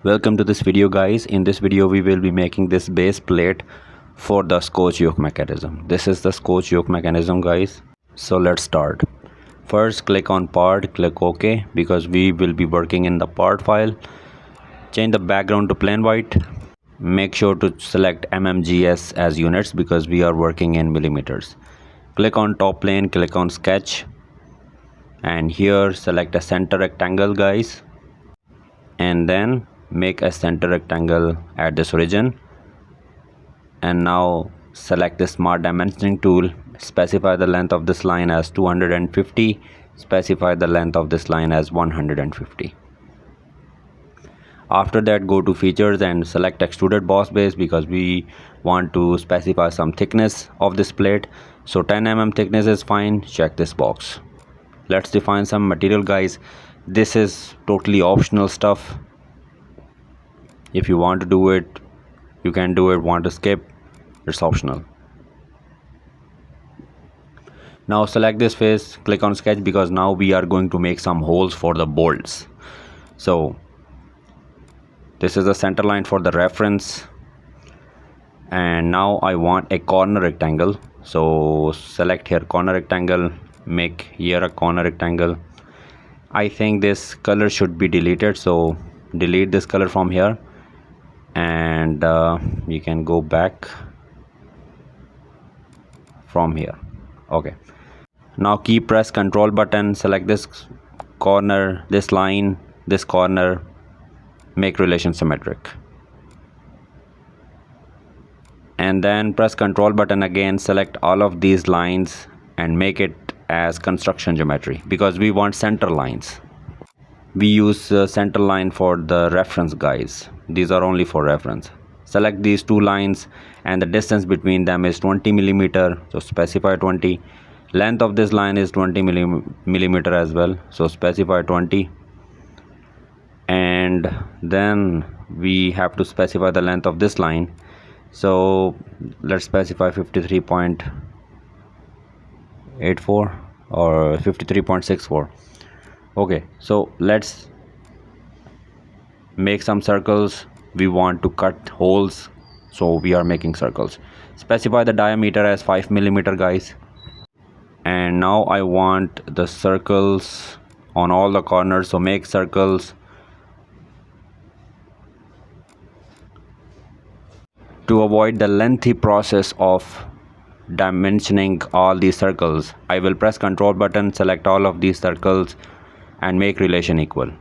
Welcome to this video, guys. In this video we will be making this base plate for the Scotch Yoke mechanism. This is the Scotch Yoke mechanism, guys. So let's start. First, click on part, click OK, because we will be working in the part file. Change the background to plain white. Make sure to select mmgs as units because we are working in millimeters. Click on top plane, click on sketch, and here select a center rectangle, guys, and then make a center rectangle at this origin. And now select the smart dimensioning tool, specify the length of this line as 250, specify the length of this line as 150. After that, go to features and select extruded boss base because we want to specify some thickness of this plate. So 10 mm thickness is fine, check this box. Let's define some material, guys. This is totally optional stuff. If you want to do it, you can do it. Want to skip, it's optional. Now select this face, click on sketch because now we are going to make some holes for the bolts. So this is the center line for the reference, and now I want a corner rectangle. So select here corner rectangle, make here a corner rectangle. I think this color should be deleted, so delete this color from here, and you can go back from here. Okay, now keep press Ctrl button, select this corner, this line, this corner, make relation symmetric, and then press Ctrl button again, select all of these lines and make it as construction geometry because we want center lines. We use center line for the reference, guys. These are only for reference. Select these two lines and the distance between them is 20 millimeter, so specify 20. Length of this line is 20 millimeter as well, so specify 20. And then we have to specify the length of this line, so let's specify 53.84 or 53.64. okay, so let's make some circles. We want to cut holes, so we are making circles. Specify the diameter as 5 millimeter, guys. And now I want the circles on all the corners, so make circles. To avoid the lengthy process of dimensioning all these circles, I will press Ctrl button, select all of these circles and make relation equal.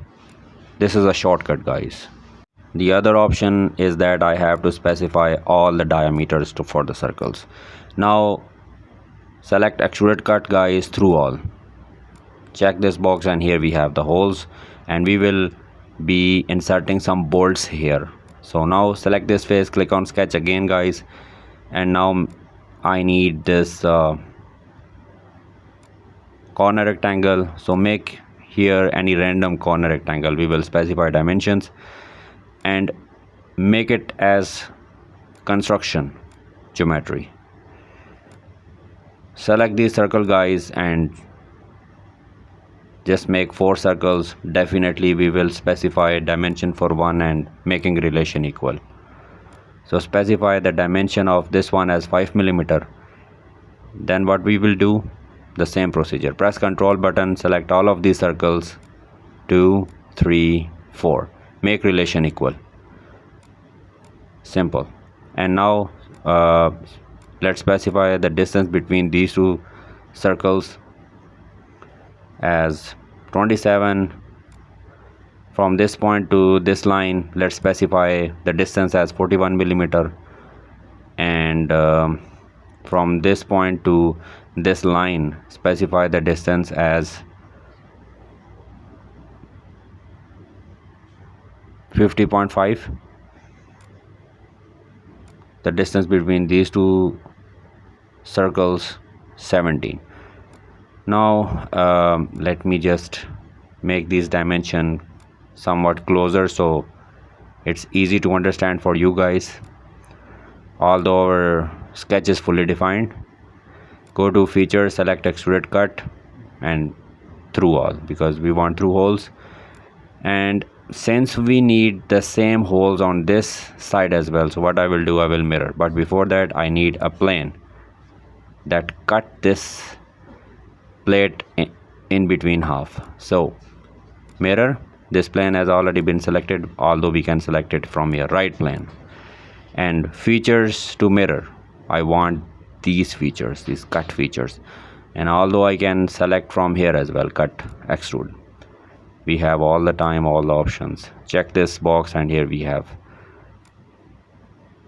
This is a shortcut, guys. The other option is that I have to specify all the diameters for the circles. Now select extruded cut, guys, through all. Check this box and here we have the holes, and we will be inserting some bolts here. So now select this face, click on sketch again, guys, and now I need this corner rectangle, so make here any random corner rectangle. We will specify dimensions and make it as construction geometry. Select this circle, guys, and just make 4 circles. Definitely we will specify a dimension for one and making relation equal. So specify the dimension of this one as 5 millimeter. Then what we will do, the same procedure. Press Ctrl button, select all of these circles, 2, 3, 4. Make relation equal. Simple. And now let's specify the distance between these two circles as 27. From this point to this line, let's specify the distance as 41 millimeter, and from this point to this line, specify the distance as 50.5. The distance between these two circles, 17. Now let me just make these dimension somewhat closer so it's easy to understand for you guys. Although our sketch is fully defined, go to features, select extruded cut and through all because we want through holes, and since we need the same holes on this side as well, so what I will do, I will mirror. But before that I need a plane that cut this plate in between half. So mirror, this plane has already been selected, although we can select it from here, right plane. And features to mirror, I want these features, these cut features, and although I can select from here as well, cut, extrude. We have all the time, all the options. Check this box and here we have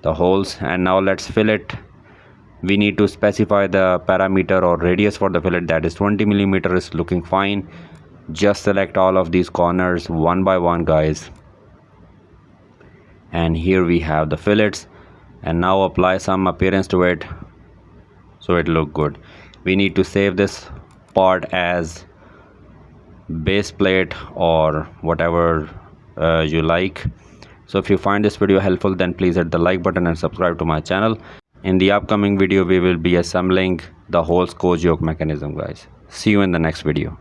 the holes. And now let's fillet. We need to specify the parameter or radius for the fillet, that is 20 millimeter is looking fine. Just select all of these corners one by one, guys, and here we have the fillets. And now apply some appearance to it so it look good. We need to save this part as base plate or whatever you like. So if you find this video helpful, then please hit the like button and subscribe to my channel. In the upcoming video we will be assembling the whole Scotch yoke mechanism, guys. See you in the next video.